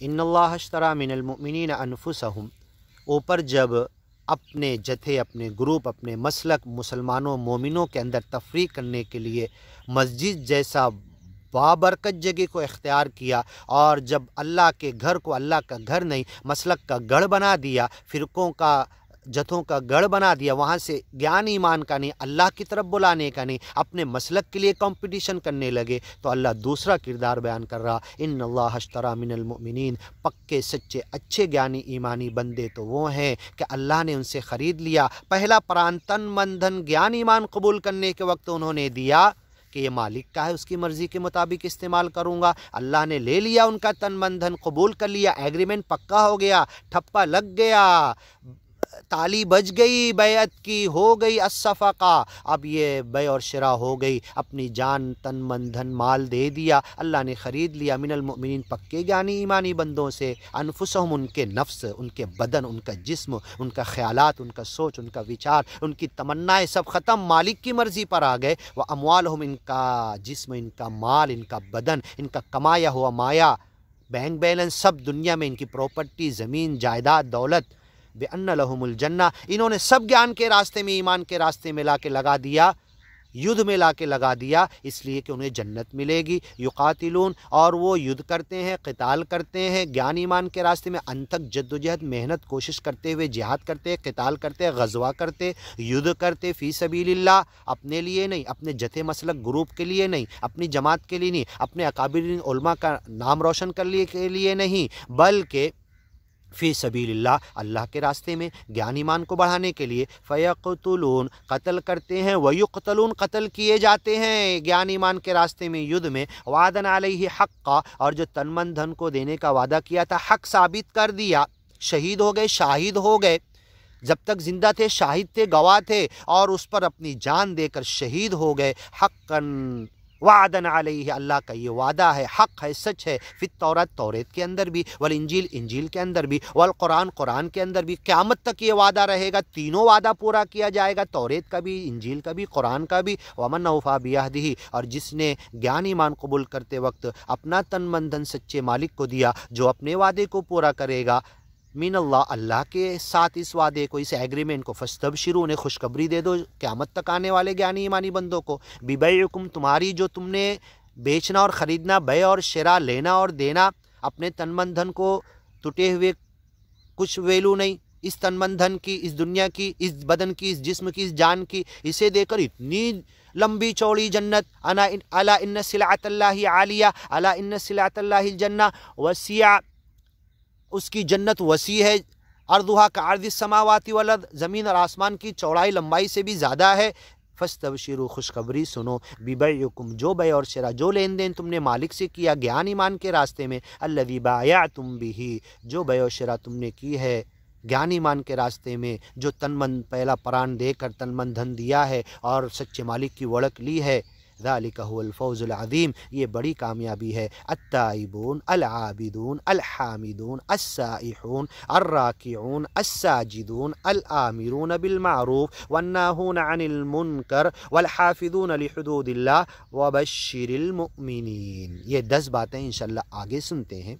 ان اللہ اشتری من المؤمنین انفسہم، اوپر جب اپنے جتھے، اپنے گروپ، اپنے مسلک مسلمانوں مومنوں کے اندر تفریق کرنے کے لیے مسجد جیسا بابرکت جگہ کو اختیار کیا، اور جب اللہ کے گھر کو اللہ کا گھر نہیں مسلک کا گڑھ بنا دیا، فرقوں کا جتھوں کا گڑھ بنا دیا، وہاں سے گیان ایمان کا نہیں، اللہ کی طرف بلانے کا نہیں، اپنے مسلک کے لیے کمپٹیشن کرنے لگے، تو اللہ دوسرا کردار بیان کر رہا، ان اللہ اشتری من المؤمنین، پکے سچے اچھے گیانی ایمانی بندے تو وہ ہیں کہ اللہ نے ان سے خرید لیا۔ پہلا پران تن من دھن گیان ایمان قبول کرنے کے وقت انہوں نے دیا کہ یہ مالک کا ہے، اس کی مرضی کے مطابق استعمال کروں گا۔ اللہ نے لے لیا ان کا تن من دھن، قبول کر لیا، ایگریمنٹ پکا ہو گیا، ٹھپا لگ گیا، تالی بج گئی، بیعت کی ہو گئی الصفقہ، اب یہ بیع اور شراء ہو گئی، اپنی جان تن من دھن مال دے دیا، اللہ نے خرید لیا من المؤمنین پکے گیانی ایمانی بندوں سے، انفسہم ان کے نفس، ان کے بدن، ان کا جسم، ان کا خیالات، ان کا سوچ، ان کا وچار، ان کی تمنائیں سب ختم، مالک کی مرضی پر آ گئے، وہ اموالہم ان کا جسم، ان کا مال، ان کا بدن، ان کا کمایا ہوا مایا، بینک بیلنس، سب دنیا میں ان کی پراپرٹی، زمین جائیداد، دولت، بِأَنَّ لَهُمُ الْجَنَّةَ، انہوں نے سب گیان کے راستے میں، ایمان کے راستے میں لا کے لگا دیا، یدھ میں لا کے لگا دیا، اس لیے کہ انہیں جنت ملے گی۔ یقاتلون، اور وہ یدھ کرتے ہیں، قتال کرتے ہیں گیان ایمان کے راستے میں، انتھک جد و جہد محنت کوشش کرتے ہوئے جہاد کرتے، قتال کرتے، غزوہ کرتے، یدھ کرتے فی سبیل اللہ، اپنے لیے نہیں، اپنے جتھے مسلک گروپ کے لیے نہیں، اپنی جماعت کے لیے نہیں، اپنے اکابرین علماء کا نام روشن کرنے کے لیے نہیں، بلکہ فی سبیل اللہ، اللہ کے راستے میں گیان ایمان کو بڑھانے کے لیے، فیقتلون، قتل کرتے ہیں، ویقتلون، قتل کیے جاتے ہیں گیان ایمان کے راستے میں، یدھ میں، وعدن علیہ حقا، اور جو تن من دھن کو دینے کا وعدہ کیا تھا حق ثابت کر دیا، شہید ہو گئے، شاہد ہو گئے، جب تک زندہ تھے شاہد تھے، گواہ تھے، اور اس پر اپنی جان دے کر شہید ہو گئے، حقاً وعدن علیہ، اللہ کا یہ وعدہ ہے، حق ہے، سچ ہے، فی التوراۃ، توریت کے اندر بھی، والانجیل، انجیل کے اندر بھی، والقرآن، قرآن کے اندر بھی، قیامت تک یہ وعدہ رہے گا، تینوں وعدہ پورا کیا جائے گا، توریت کا بھی، انجیل کا بھی، قرآن کا بھی، ومن اوفی بعہدہ، اور جس نے گیان ایمان قبول کرتے وقت اپنا تن من دھن سچے مالک کو دیا، جو اپنے وعدے کو پورا کرے گا، من اللہ، اللہ کے ساتھ اس وعدے کو، اس ایگریمنٹ کو، فاستبشروا، انہیں خوشخبری دے دو قیامت تک آنے والے گیانی ایمانی بندوں کو، ببیعکم، تمہاری جو تم نے بیچنا اور خریدنا، بیع اور شراء، لینا اور دینا، اپنے تن من دھن کو ٹوٹے ہوئے کچھ ویلو نہیں، اس تن من دھن کی، اس دنیا کی، اس بدن کی، اس جسم کی، اس جان کی، اسے دے کر اتنی لمبی چوڑی جنت، الا ان سلعۃ اللہ عالیہ، الا ان سلعۃ اللہ الجنہ وسیع، اس کی جنت وسیع ہے، ارضھا کعرض السماوات والارض، زمین اور آسمان کی چوڑائی لمبائی سے بھی زیادہ ہے، فاستبشروا، خوشخبری سنو، ببیعکم، جو بیع اور شراء، جو لین دین تم نے مالک سے کیا گیان ایمان کے راستے میں، الذی بایعتم بہ، جو بیع و شراء تم نے کی ہے گیان ایمان کے راستے میں، جو تن من پہلا پران دے کر تن من دھن دیا ہے اور سچے مالک کی وڑک لی ہے، ذالک هو الفوز العظیم، یہ بڑی کامیابی ہے، التائبون، العابدون، الحامدون، السائحون، الراکعون، الساجدون، الآمرون بالمعروف والناہون عن المنکر والحافظون لحدود اللہ وبشر المؤمنین۔ یہ 10 باتیں انشاءاللہ آگے سنتے ہیں۔